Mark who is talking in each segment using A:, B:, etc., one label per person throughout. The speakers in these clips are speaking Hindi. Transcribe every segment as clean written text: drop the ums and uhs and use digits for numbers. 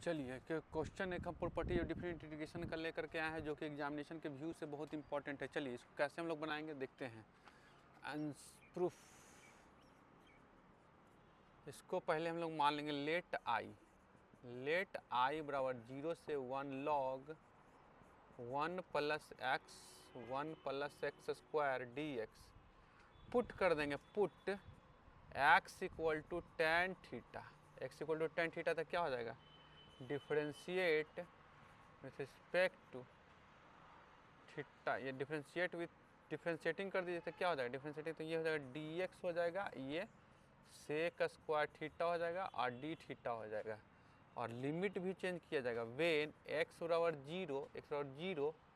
A: चलिए कि क्वेश्चन एक हम प्रॉपर्टी और डिफरेंट इंटीग्रेशन का लेकर के आए हैं जो कि एग्जामिनेशन के व्यू से बहुत इंपॉर्टेंट है। चलिए इसको कैसे हम लोग बनाएंगे देखते हैं। प्रूफ इसको पहले हम लोग मान लेंगे लेट आई बराबर 0 से 1 log 1 plus x 1 plus x square d x. Put कर देंगे, put x equal to tan theta, x equal to tan theta तक क्या हो जाएगा, differentiate with respect to theta. ये डिफरेंशिएट विथ डिफरेंशिएटिंग कर दीजिए तो क्या हो जाएगा, डिफरेंशिएटिंग तो ये हो जाएगा डी एक्स हो जाएगा, ये सेक स्क्वायर थीटा हो जाएगा और डी थीटा हो जाएगा। और लिमिट भी चेंज किया जाएगा, वेन एक्स बराबर जीरो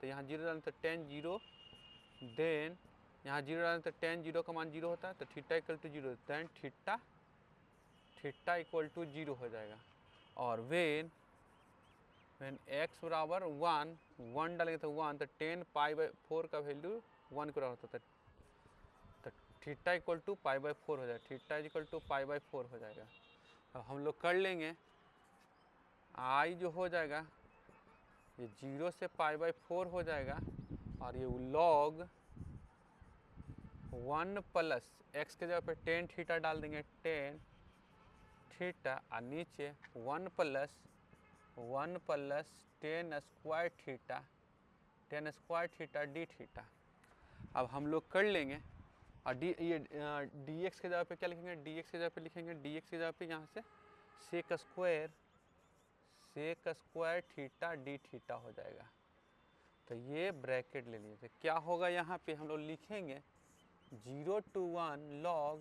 A: तो यहाँ जीरो डालें तो टेन जीरो, देन यहाँ जीरो डालें तो टेन जीरो का मान जीरो होता है तो theta equal to zero, then theta equal to zero हो जाएगा। और वेन एक्स बराबर वन डालेंगे तो वन तो टेन पाई बाई फोर का वैल्यू वन के बराबर होता है तो theta equal to pi by four हो जाएगा, theta equal to pi by four हो जाएगा। अब हम लोग कर लेंगे, आई जो हो जाएगा ये जीरो से पाई बाई फोर हो जाएगा और ये लॉग वन प्लस एक्स के जगह पे टेन थीटा डाल देंगे, टेन थीटा और नीचे one plus ten square theta d theta. अब हम लोग कर लेंगे और डी एक्स के जगह पे क्या लिखेंगे, डी एक्स के जगह पे लिखेंगे, डी एक्स के जगह पे यहाँ से sec square theta d theta हो जाएगा। तो ये ब्रैकेट ले लीजिए, क्या होगा यहाँ पे हम लोग लिखेंगे 0 to 1 log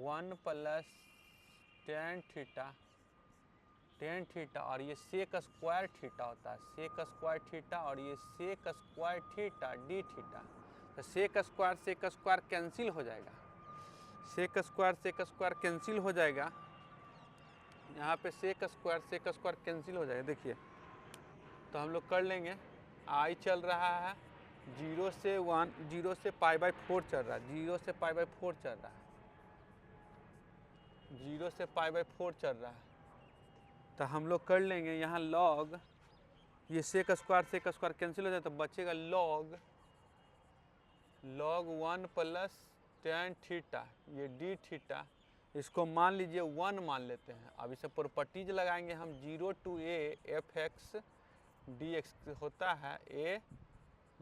A: 1 plus tan theta और ये सेक स्क्वायर थीटा होता है, सेक स्क्वायर थीटा और ये sec square theta d theta. तो सेक स्क्वायर कैंसिल हो जाएगा, सेक स्क्वायर कैंसिल हो जाएगा, यहाँ पे सेक स्क्वायर कैंसिल हो जाएगा। देखिए तो हम लोग कर लेंगे, आई चल रहा है जीरो से पाई बाई फोर चल रहा है, जीरो से पाई बाई फोर चल रहा है, तो हम लोग कर लेंगे यहाँ लॉग, ये सेक स्क्वायर कैंसिल हो जाए तो बचेगा log one plus tan theta ये डी थीटा, इसको मान लीजिए वन मान लेते हैं। अब इसे प्रॉपर्टीज लगाएंगे हम, zero to a f x D x होता है a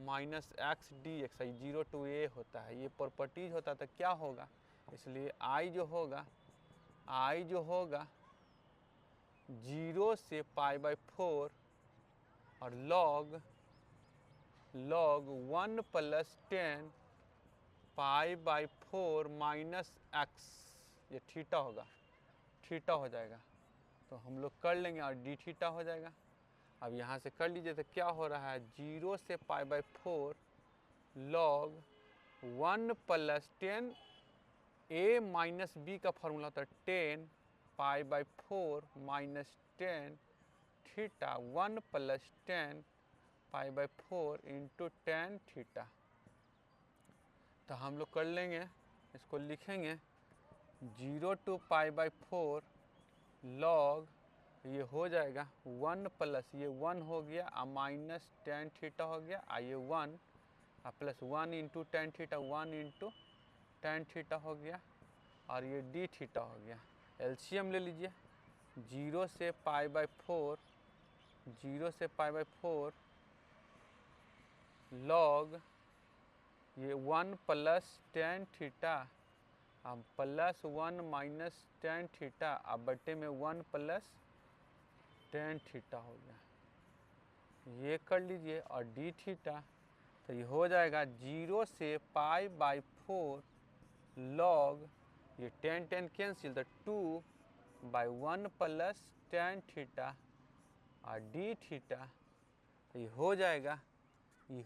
A: minus x D x, zero to a होता है, ये प्रॉपर्टीज होता है। तो क्या होगा, इसलिए आई जो होगा जीरो से पाई बाई फोर और log one plus tan pi by four minus x, ये थीटा हो जाएगा। तो हम लोग कर लेंगे और डी थीटा हो जाएगा। अब यहाँ से कर लीजिए तो क्या हो रहा है, जीरो से pi by four log one plus tan a minus b का फॉर्मूला होता है tan pi by four minus tan theta one plus tan pi by four into tan theta. तो हम लोग कर लेंगे, इसको लिखेंगे zero to pi by four log, ये हो जाएगा वन प्लस ये वन हो गया और माइनस टेन थीटा हो गया, और ये one plus one into tan theta, one into tan theta हो गया और ये डी थीटा हो गया। एलसीएम ले लीजिए, जीरो से पाई बाई फोर लॉग ये वन प्लस टेन थीटा अब plus one minus tan theta, अब बटे में वन प्लस टेन थीटा हो गया, ये कर लीजिए। और डी थीटा तो ये हो जाएगा जीरो से पाई बाई फोर लॉग ये टेन कैंसिल तो two by one plus tan theta और डी थीटा तो ये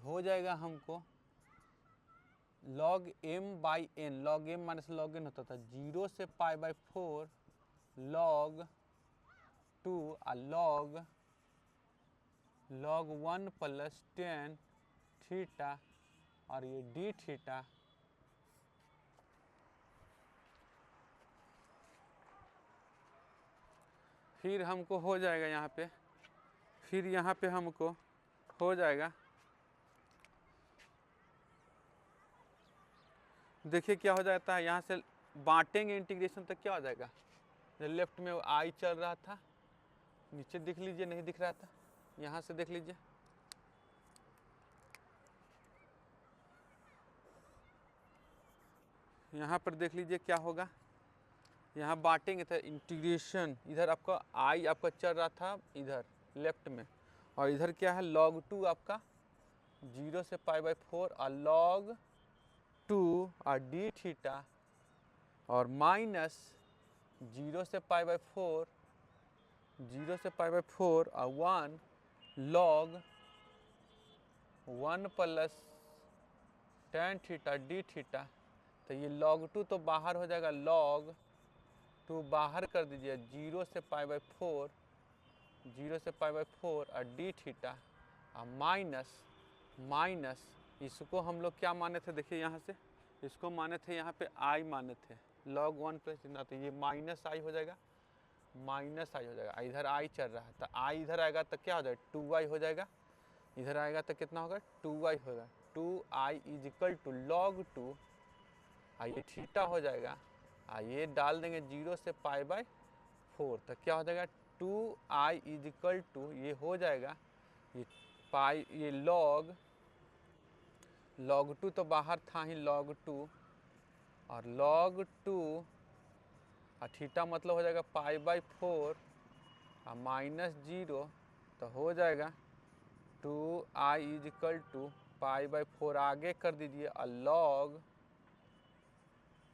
A: हो जाएगा हमको log m by n, log m minus log n होता था, जीरो से pi by four log two और log one plus tan theta और ये डी थीटा। फिर हमको हो जाएगा यहाँ पे, फिर यहाँ पे हमको हो जाएगा, देखिए क्या हो जाता है, यहाँ से बांटेंगे इंटीग्रेशन तक क्या हो जाएगा, जो लेफ्ट में आई चल रहा था, नीचे देख लीजिए नहीं दिख रहा था, यहाँ से देख लीजिए, यहाँ पर देख लीजिए क्या होगा, यहाँ बांटेंगे तो इंटीग्रेशन, इधर आपका आई आपका चल रहा था इधर लेफ्ट में, और इधर क्या है log 2 आपका 0 से π/4 और log 2 और डी थीटा और माइनस 0 से π/4, 0 से π/4 और 1 log 1 plus tan theta d theta. तो ये log 2 तो बाहर हो जाएगा, log 2 बाहर कर दीजिए, 0 से π/4, 0 से π/4 और डी थीटा और माइनस इसको हम लोग क्या माने थे, देखिए यहाँ से इसको माने थे यहाँ पे आई माने थे, log 1 प्लस इतना, तो ये माइनस आई हो जाएगा, माइनस आई हो जाएगा, इधर आई चल रहा है तो आई इधर आएगा तो क्या हो जाएगा 2y हो जाएगा, इधर आएगा तो कितना होगा 2y होगा, 2i is equal to log 2, ये थीटा हो जाएगा, ये डाल देंगे 0 से π/4 तो क्या हो जाएगा 2i इज इक्वल टू, ये हो जाएगा ये पाई, ये log 2 तो बाहर था ही log 2 और log 2 और थीटा मतलब हो जाएगा π/4 और -0 तो हो जाएगा 2i इज इक्वल टू π/4 आगे कर दीजिए और log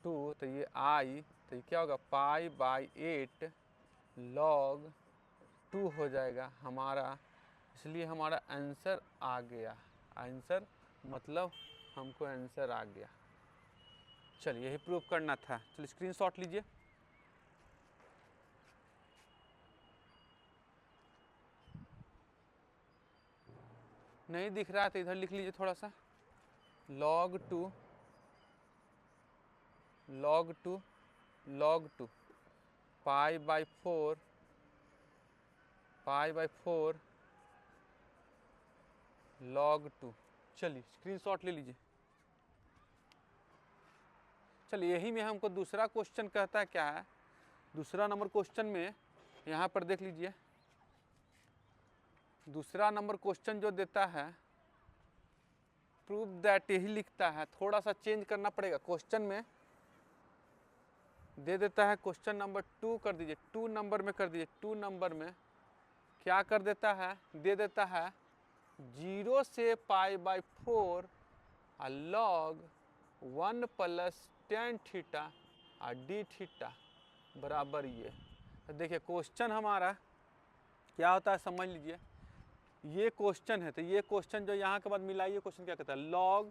A: 2 तो ये i तो ये क्या होगा π/8 log 2 हो जाएगा हमारा, इसलिए हमारा आंसर आ गया, आंसर मतलब हमको आंसर आ गया। चलिए यही प्रूफ करना था, चलिए स्क्रीनशॉट लीजिए। नहीं दिख रहा है तो इधर लिख लीजिए थोड़ा सा, log 2 π/4 log 2। चलिए स्क्रीनशॉट ले लीजिए। चलिए यही में हमको दूसरा क्वेश्चन कहता है क्या है, दूसरा नंबर क्वेश्चन में यहाँ पर देख लीजिए, दूसरा नंबर क्वेश्चन जो देता है प्रूव दैट, यही लिखता है, थोड़ा सा चेंज करना पड़ेगा, क्वेश्चन में दे देता है क्वेश्चन नंबर 2 कर दीजिए, 2 नंबर में कर दीजिए, 2 नंबर में क्या कर देता है, दे देता है 0 से π/4 और log 1 प्लस tan थीटा और डी थीटा बराबर ये। तो देखिए क्वेश्चन हमारा क्या होता है समझ लीजिए, ये क्वेश्चन है तो ये क्वेश्चन जो यहाँ के बाद मिलाइए, क्वेश्चन क्या कहता है log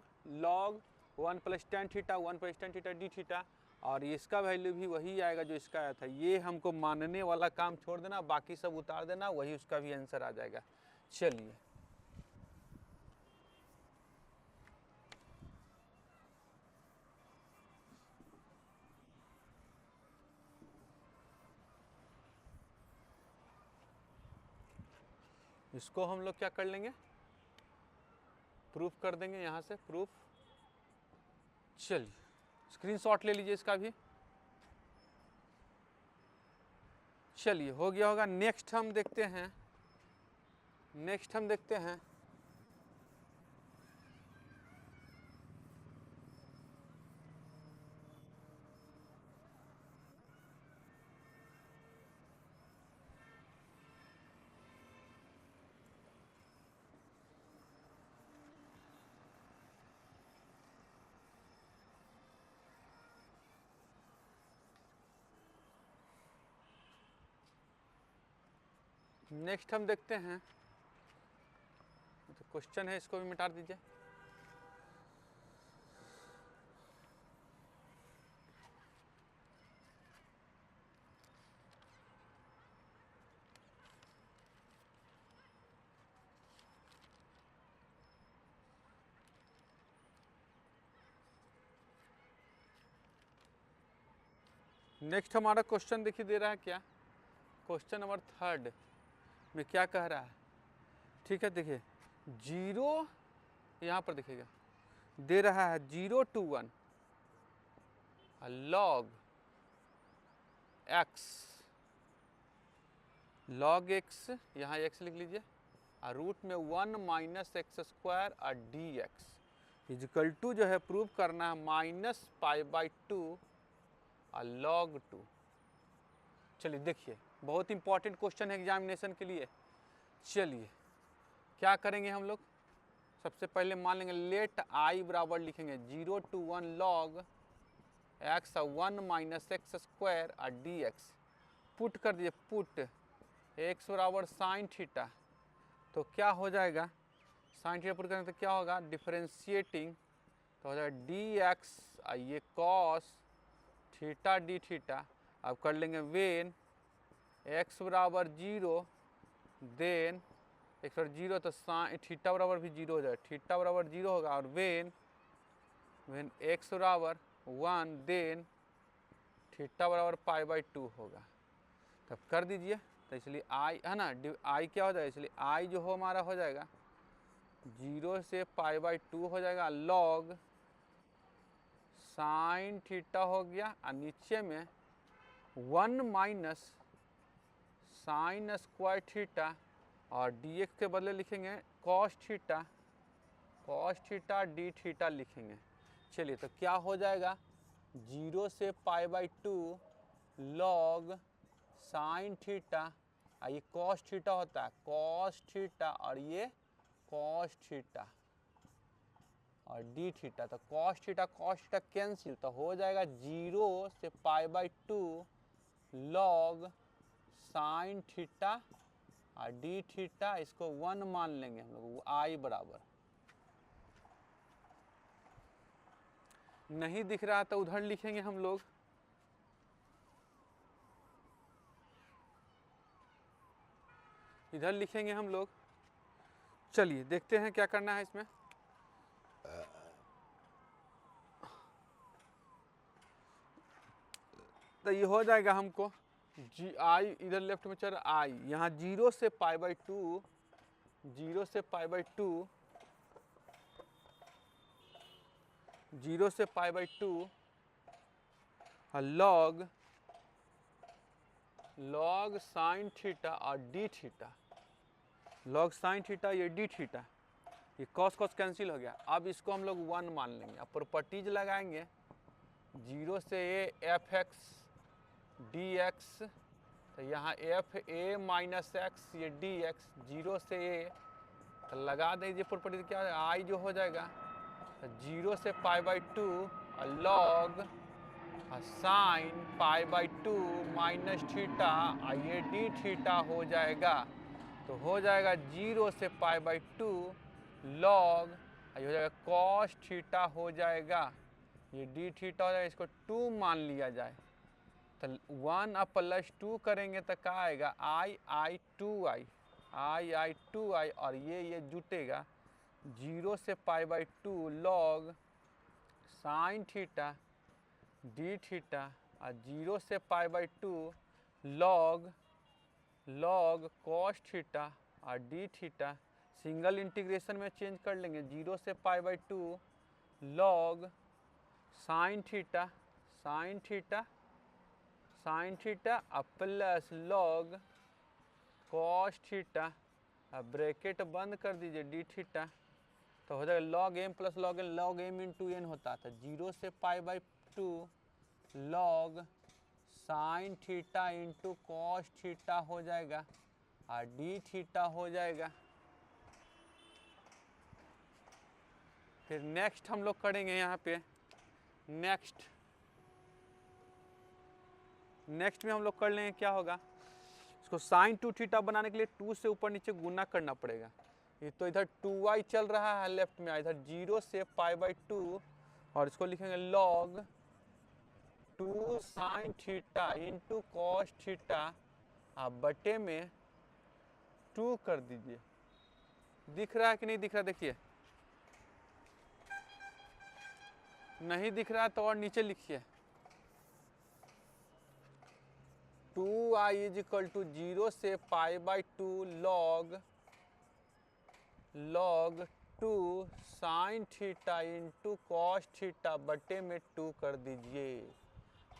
A: 1 plus tan theta 1 plus tan theta d theta, और इसका वैल्यू भी वही आएगा जो इसका आया था, ये हमको मानने वाला काम छोड़ देना, बाकी सब उतार देना, वही उसका भी आंसर आ जाएगा। चलिए इसको हम लोग क्या कर लेंगे, प्रूफ कर देंगे, यहाँ से प्रूफ। चलिए स्क्रीनशॉट ले लीजिए इसका भी। चलिए हो गया होगा, नेक्स्ट हम देखते हैं, नेक्स्ट हम देखते हैं, तो क्वेश्चन है इसको भी मिटा दीजिए। नेक्स्ट हमारा क्वेश्चन देखिए दे रहा है क्या, क्वेश्चन नंबर 3 में क्या कह रहा है, ठीक है। देखिए 0 यहाँ पर देखिएगा दे रहा है 0 to 1 log x, log x यहाँ x लिख लीजिए और रूट में 1 माइनस एक्स स्क्वायर और डी एक्स इजिकल टू जो है प्रूव करना है माइनस पाई बाई 2 और log 2। चलिए देखिए बहुत इंपॉर्टेंट क्वेश्चन है एग्जामिनेशन के लिए। चलिए क्या करेंगे हम लोग, सबसे पहले मान लेंगे लेट आई बराबर लिखेंगे 0 to 1 log x 1 minus x square और डी एक्स। पुट कर दीजिए, पुट x बराबर साइन थीटा, तो क्या हो जाएगा साइन थीटा पुट करेंगे तो क्या होगा डिफरेंशिएटिंग, तो हो जाएगा डी एक्स ये कॉस थीटा डी थीटा। अब कर लेंगे वेन x बराबर 0 देन x बराबर 0 तो साइन थीटा बराबर भी 0 हो जाएगा, थीटा बराबर 0 होगा और वेन x बराबर 1 देन थीटा बराबर पाई बाई 2 होगा। तब कर दीजिए, तो इसलिए आई है ना, आई क्या हो जाएगा, इसलिए आई जो हो हमारा हो जाएगा 0 से पाई बाई 2 हो जाएगा लॉग साइन थीटा हो गया और नीचे में 1 माइनस साइन स्क्वायर थीटा और डी एक्स के बदले लिखेंगे कॉस थीटा डी थीटा लिखेंगे। चलिए तो क्या हो जाएगा 0 से pi by 2 log sine theta, ये कॉस थीटा होता है कॉस थीटा और ये कॉस थीटा और डी थीटा, तो कॉस थीटा कैंसिल, तो हो जाएगा 0 से pi by 2 log sine theta और डी थीटा, इसको 1 मान लेंगे हम लोग, आई बराबर। नहीं दिख रहा तो उधर लिखेंगे हम लोग, इधर लिखेंगे हम लोग। चलिए देखते हैं क्या करना है इसमें। तो ये हो जाएगा हमको जी आई इधर लेफ्ट में चल आई, यहाँ 0 से पाई बाई 2 0 से पाई बाई 2 0 से pi by 2 log sine theta और d theta, log sine theta ये डी थीटा, ये कॉस कैंसिल हो गया। अब इसको हम लोग 1 मान लेंगे। अब प्रॉपर्टीज लगाएंगे 0 से ए एफ एक्स डी एक्स, तो यहाँ एफ ए माइनस एक्स ये डी एक्स 0 से ए, तो लगा दीजिए प्रॉपर्टी, क्या है आई जो हो जाएगा 0 से pi by 2 log sine pi by 2 minus theta ये डी थीटा हो जाएगा। तो हो जाएगा 0 से पाई बाई 2 लॉग ये हो जाएगा कॉस थीटा हो जाएगा, ये डी थीटा हो जाएगा, इसको 2 मान लिया जाए। तो 1 अब प्लस 2 करेंगे तो क्या आएगा आई 2 आई और ये जुटेगा 0 से pi by 2 log sine theta d theta और 0 से pi by 2 log cos theta और डी थीटा। सिंगल इंटीग्रेशन में चेंज कर लेंगे 0 से pi by 2 log sine theta और plus log cos theta, bracket बंद कर दीजिए डी थीटा, तो हो जाएगा log m plus log m into n होता था 0 से pi by 2 log sine theta into cos theta हो जाएगा और डी थीटा हो जाएगा। फिर नेक्स्ट हम लोग करेंगे यहाँ पे नेक्स्ट में हम लोग कर लेंगे, क्या होगा इसको साइन 2 थीटा बनाने के लिए 2 से ऊपर नीचे गुना करना पड़ेगा। ये तो इधर 2y चल रहा है लेफ्ट में, इधर 0 से पाई बाई 2 और इसको लिखेंगे log 2 sign theta into cos theta, आप बटे में 2 कर दीजिए। दिख रहा है कि नहीं दिख रहा, देखिए नहीं दिख रहा तो और नीचे लिखिए 2i इज इक्वल टू 0 से π/2 log 2 sign theta into cos theta बटे में 2 कर दीजिए।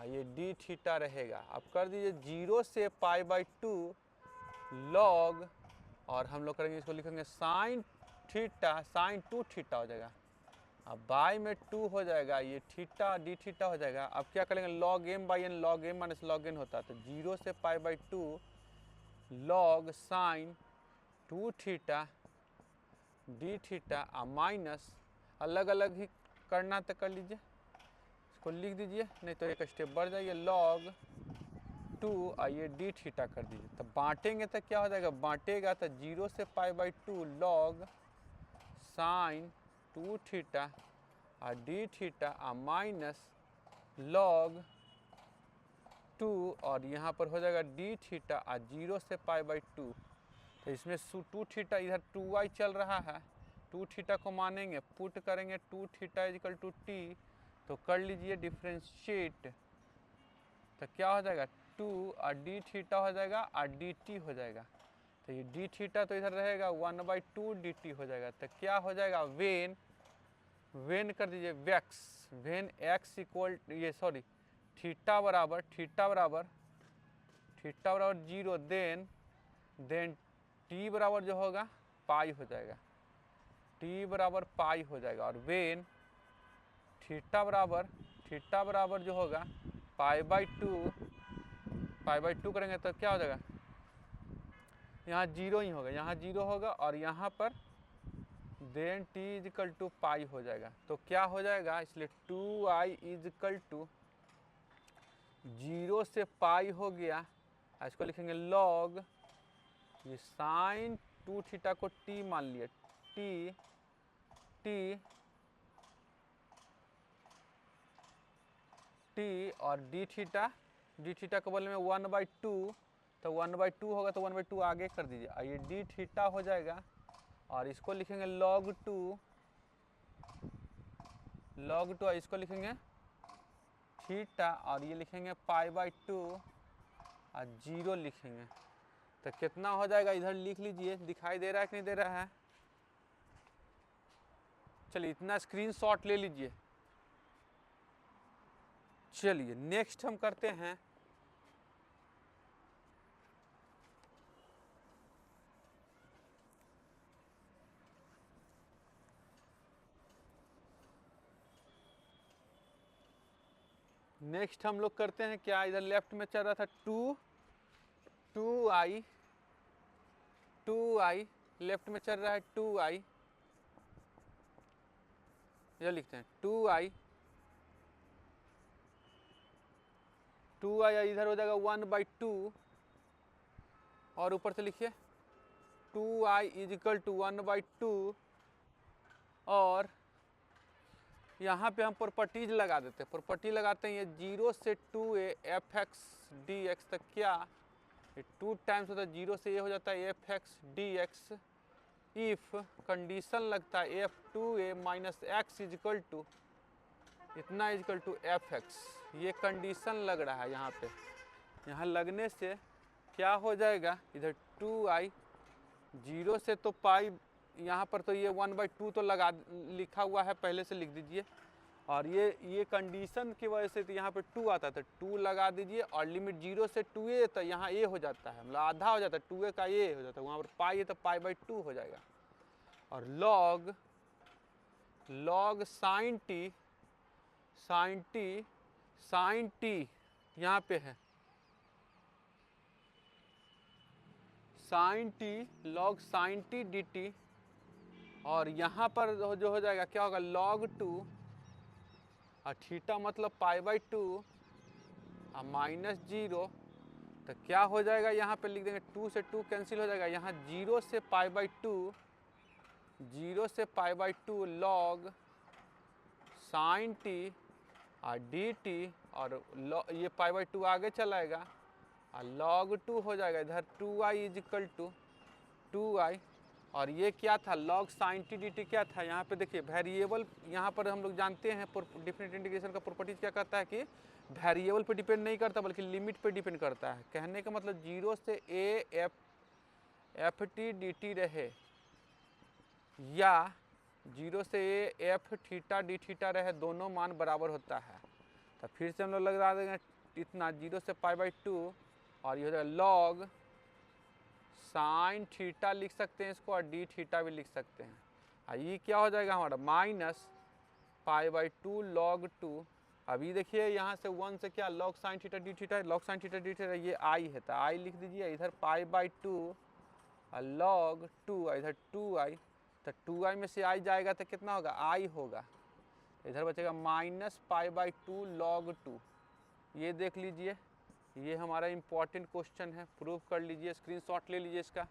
A: ये डी थीटा रहेगा। अब कर दीजिए 0 से π/2 log, और हम लोग करेंगे इसको लिखेंगे साइन थीटा, साइन 2 थीटा हो जाएगा। अब बाय में 2 हो जाएगा, ये थीटा डी थीटा हो जाएगा। अब क्या करेंगे log m by n, log m minus log n होता है, तो 0 से π/2 log sine 2 theta d theta minus, अलग अलग ही करना तो कर लीजिए, इसको लिख दीजिए, नहीं तो एक स्टेप बढ़ जाइए, log 2 आइए डी थीटा कर दीजिए। तो बांटेंगे तो क्या हो जाएगा, बांटेगा तो 0 से π/2 log साइन 2 थीटा और डी थीटा माइनस log 2, और यहाँ पर हो जाएगा डी थीटा और 0 से π/2। तो इसमें 2 थीटा, इधर 2i चल रहा है, 2 थीटा को मानेंगे, पुट करेंगे 2 theta is equal to T, तो कर लीजिए डिफ्रेंशिएट, तो क्या हो जाएगा 2 और डी थीटा हो जाएगा और डी टी हो जाएगा। तो ये डी थीटा तो इधर रहेगा 1/2 डी टी हो जाएगा। तो क्या हो जाएगा वेन कर दीजिए वैक्स, वेन एक्स इक्वल ये सॉरी थीटा बराबर 0, देन टी बराबर जो होगा पाई हो जाएगा, टी बराबर पाई हो जाएगा, और वेन थीटा बराबर जो होगा π/2 करेंगे तो क्या हो जाएगा, यहाँ 0 ही होगा, यहाँ 0 होगा, और यहाँ पर then t is equal to pi हो जाएगा। तो क्या हो जाएगा, इसलिए 2i इज इक्वल टू 0 से पाई हो गया, इसको लिखेंगे log ये साइन 2 थीटा को t मान लिया, टी और डी थीटा को बोले में 1/2, तो 1/2 होगा तो 1/2 आगे कर दीजिए, ये डी थीटा हो जाएगा, और इसको लिखेंगे log 2, इसको लिखेंगे थीटा, और ये लिखेंगे π/2 और 0 लिखेंगे। तो कितना हो जाएगा, इधर लिख लीजिए, दिखाई दे रहा है कि नहीं दे रहा है, चलिए इतना स्क्रीनशॉट ले लीजिए। चलिए नेक्स्ट हम करते हैं हम लोग करते हैं क्या, इधर लेफ्ट में चल रहा था 2i, लेफ्ट में चल रहा है 2i, ये लिखते हैं 2i इधर हो जाएगा 1/2, और ऊपर से लिखिए 2i इज इक्वल टू 1/2, और यहाँ पे हम प्रॉपर्टीज लगा देते हैं, प्रॉपर्टी लगाते हैं, ये 0 से 2a fx dx तक, क्या ये 2 टाइम्स होता है 0 से ये हो जाता है fx dx, इफ कंडीशन लगता है f2a minus x is equal to इतना इज इक्वल टू fx, ये कंडीशन लग रहा है यहाँ पे, यहाँ लगने से क्या हो जाएगा, इधर 2i 0 से तो पाई, यहाँ पर तो ये 1/2 तो लिखा हुआ है, पहले से लिख दीजिए, और ये कंडीशन की वजह से तो यहाँ पे 2 आता है, तो 2 लगा दीजिए, और लिमिट 0 से 2a, तो यहाँ a हो जाता है, मतलब आधा हो जाता है, 2a का a हो जाता है, वहाँ पर पाई है तो π/2 हो जाएगा, और log साइन t यहाँ पे है sine t, log sine t dt, और यहाँ पर जो हो जाएगा क्या होगा log 2 और थीटा मतलब π/2 और माइनस 0, तो क्या हो जाएगा, यहाँ पे लिख देंगे 2 से 2 कैंसिल हो जाएगा, यहाँ 0 से π/2 log साइन t और dt, और ये π/2 आगे चलाएगा, और log 2 हो जाएगा, इधर 2i is equal to 2i, और ये क्या था log साइन t dt क्या था, यहाँ पे देखिए वेरिएबल, यहाँ पर हम लोग जानते हैं डिफरेंट इंटीग्रेशन का प्रॉपर्टीज क्या कहता है कि वेरिएबल पे डिपेंड नहीं करता बल्कि लिमिट पे डिपेंड करता है। कहने का मतलब 0 से a F T D T रहे या 0 से A F theta d theta रहे, दोनों मान बराबर होता है। तो फिर से हम लोग लगा देंगे इतना 0 से π/2 और ये हो जाएगा लॉग साइन थीटा लिख सकते हैं इसको और डी थीटा भी लिख सकते हैं। और ये क्या हो जाएगा हमारा माइनस π/2 log 2। अभी देखिए यहाँ से 1 से क्या log sine theta d theta, log sine theta d theta ये आई है तो आई लिख दीजिए, इधर π/2 और log 2 इधर 2i, तो 2i में से आई जाएगा तो कितना होगा आई होगा, इधर बचेगा माइनस π/2 log 2। ये देख लीजिए, ये हमारा इम्पॉर्टेंट क्वेश्चन है, प्रूव कर लीजिए, स्क्रीनशॉट ले लीजिए इसका।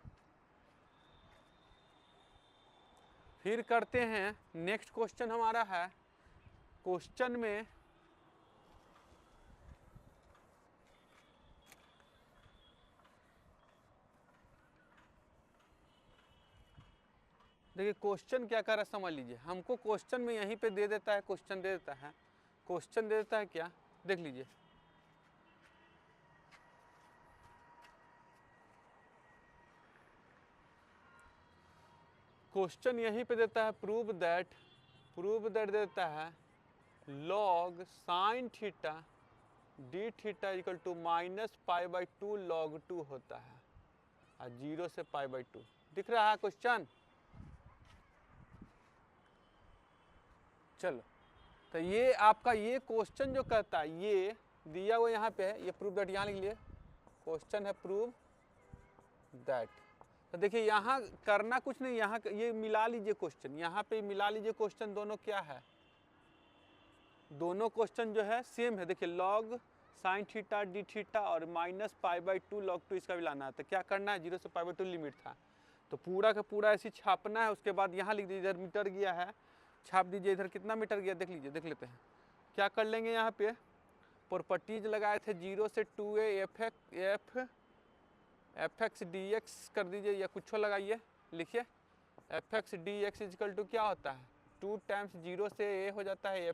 A: फिर करते हैं नेक्स्ट क्वेश्चन हमारा है, क्वेश्चन में देखिए क्वेश्चन क्या कर रहा है समझ लीजिए। हमको क्वेश्चन में यहीं पे दे देता है, क्वेश्चन दे देता है, क्वेश्चन दे देता है क्या देख लीजिए, क्वेश्चन यहीं पे देता है प्रूव दैट देता है log sine theta d theta equal to minus π/2 log 2 होता है और 0 से π/2 दिख रहा है क्वेश्चन। चलो तो ये आपका ये क्वेश्चन जो कहता है ये दिया हुआ यहाँ पे है, ये प्रूव दैट यहाँ लिख लिए, क्वेश्चन है प्रूव दैट। तो देखिए यहाँ करना कुछ नहीं, यहाँ ये मिला लीजिए क्वेश्चन, यहाँ पे मिला लीजिए क्वेश्चन, दोनों क्या है, दोनों क्वेश्चन जो है सेम है। देखिए log sine theta d theta और माइनस π/2 log 2 इसका भी लाना है। तो क्या करना है 0 से π/2 लिमिट था तो पूरा का पूरा ऐसे छापना है, उसके बाद यहाँ लिख दीजिए इधर मीटर गया है, छाप दीजिए इधर कितना मीटर गया देख लीजिए, देख लेते हैं क्या कर लेंगे। यहाँ पे प्रॉपर्टीज लगाए थे 0 से 2a F x D x कर दीजिए या कुछ लगाइए, लिखिए F x D X equal to क्या होता है 2 टाइम्स 0 से a हो जाता है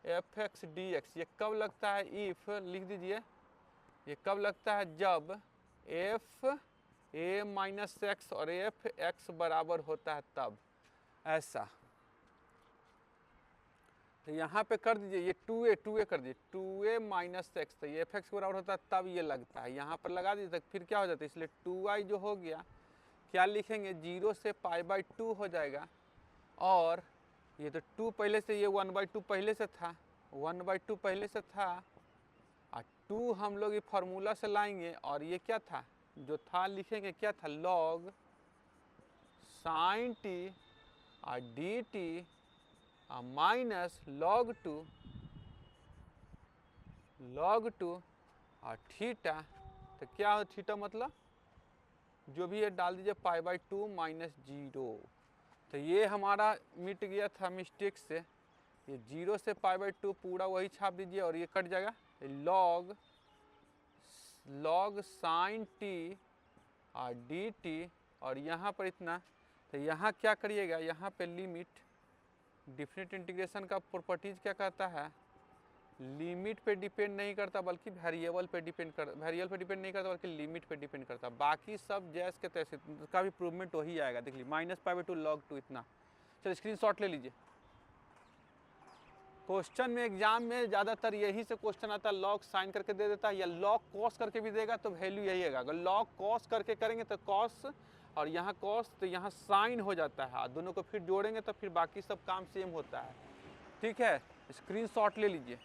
A: एफ एक्स डी एक्स। ये कब लगता है इफ लिख दीजिए, ये कब लगता है जब एफ ए माइनस एक्स और एफ एक्स बराबर होता है तब, ऐसा। तो यहाँ पे कर दीजिए ये 2a कर दीजिए 2a माइनस एक्स, तो ये एफ एक्स बराबर होता है तब ये लगता है, यहाँ पर लगा दीजिए। फिर क्या हो जाता है, इसलिए 2i जो हो गया क्या लिखेंगे 0 से π/2 हो जाएगा और ये तो 2 पहले से, ये 1/2 पहले से था, 1/2 पहले से था और 2 हम लोग ये फार्मूला से लाएंगे और ये क्या था जो था लिखेंगे क्या था लॉग साइन टी और डी टी माइनस log 2 और थीटा। तो क्या हो थीटा मतलब जो भी है डाल दीजिए π/2 माइनस 0। तो ये हमारा मिट गया था मिस्टेक से, ये 0 से π/2 पूरा वही छाप दीजिए और ये कट जाएगा लॉग साइन टी और डी टी और यहाँ पर इतना। तो यहाँ क्या करिएगा, यहाँ पे लिमिट डिफरेंट इंटीग्रेशन का प्रॉपर्टीज क्या कहता है लिमिट पे डिपेंड नहीं करता बल्कि वेरिएबल पे डिपेंड नहीं करता बल्कि लिमिट पे डिपेंड करता। बाकी सब जैस के तैसे का भी प्रूवमेंट वही आएगा, देख लीजिए माइनस π/2 log 2 इतना। चलो स्क्रीनशॉट ले लीजिए। क्वेश्चन में एग्जाम में ज़्यादातर यही से क्वेश्चन आता है, लॉग साइन करके दे देता है या लॉग कॉस करके भी देगा तो वैल्यू यही आएगा। अगर लॉग कॉस करके करेंगे तो कॉस और यहाँ कॉस तो यहाँ साइन हो जाता है, दोनों को फिर जोड़ेंगे तो फिर बाकी सब काम सेम होता है। ठीक है, स्क्रीनशॉट ले लीजिए।